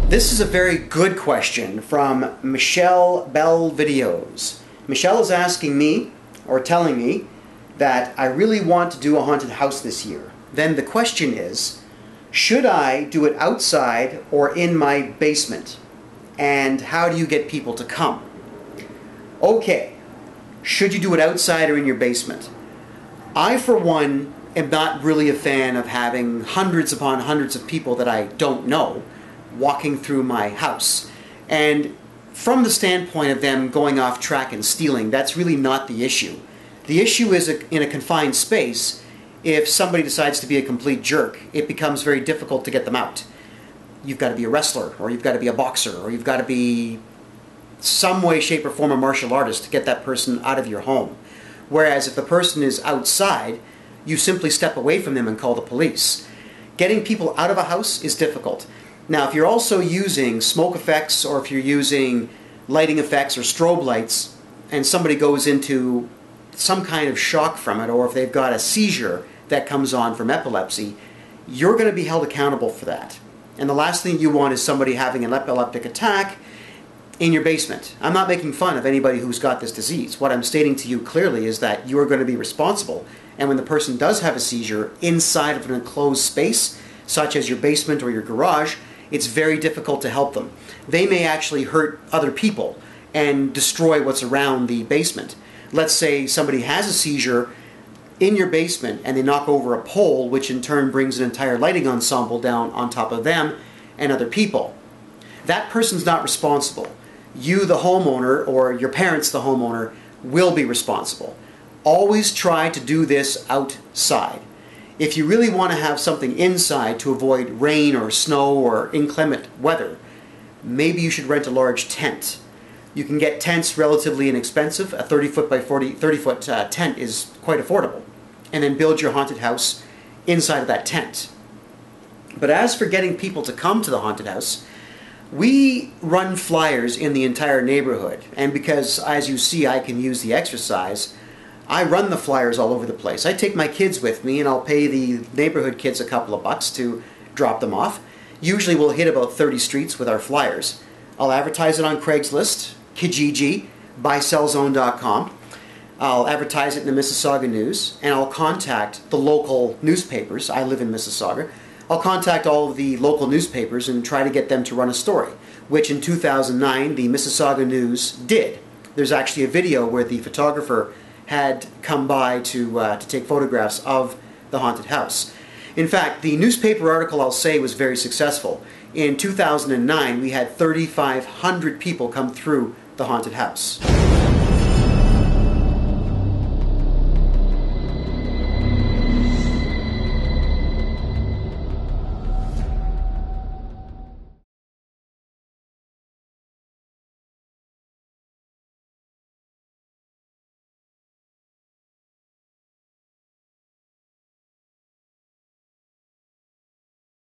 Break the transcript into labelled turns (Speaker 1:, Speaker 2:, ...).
Speaker 1: This is a very good question from Michelle Bell Videos. Michelle is asking me, or telling me, that I really want to do a haunted house this year. Then the question is, should I do it outside or in my basement? And how do you get people to come? Okay, should you do it outside or in your basement? I, for one, am not really a fan of having hundreds upon hundreds of people that I don't know walking through my house. And from the standpoint of them going off track and stealing, that's really not the issue. The issue is in a confined space. If somebody decides to be a complete jerk, it becomes very difficult to get them out. You've got to be a wrestler, or you've got to be a boxer, or you've got to be some way, shape, or form a martial artist to get that person out of your home. Whereas if the person is outside, you simply step away from them and call the police. Getting people out of a house is difficult. Now, if you're also using smoke effects, or if you're using lighting effects or strobe lights, and somebody goes into some kind of shock from it, or if they've got a seizure that comes on from epilepsy, you're going to be held accountable for that. And the last thing you want is somebody having an epileptic attack in your basement. I'm not making fun of anybody who's got this disease. What I'm stating to you clearly is that you are going to be responsible, and when the person does have a seizure inside of an enclosed space, such as your basement or your garage, it's very difficult to help them. They may actually hurt other people and destroy what's around the basement. Let's say somebody has a seizure in your basement and they knock over a pole, which in turn brings an entire lighting ensemble down on top of them and other people. That person's not responsible. You, the homeowner, or your parents, the homeowner, will be responsible. Always try to do this outside. If you really want to have something inside to avoid rain or snow or inclement weather, maybe you should rent a large tent. You can get tents relatively inexpensive. A 30-foot by 30-foot tent is quite affordable. And then build your haunted house inside of that tent. But as for getting people to come to the haunted house, we run flyers in the entire neighborhood. And because, as you see, I can use the exercise, I run the flyers all over the place. I take my kids with me, and I'll pay the neighborhood kids a couple of bucks to drop them off. Usually we'll hit about 30 streets with our flyers. I'll advertise it on Craigslist, Kijiji, buysellzone.com. I'll advertise it in the Mississauga News, and I'll contact the local newspapers. I live in Mississauga. I'll contact all of the local newspapers and try to get them to run a story, which in 2009 the Mississauga News did. There's actually a video where the photographer had come by to take photographs of the haunted house. In fact, the newspaper article, I'll say, was very successful. In 2009, we had 3,500 people come through the haunted house.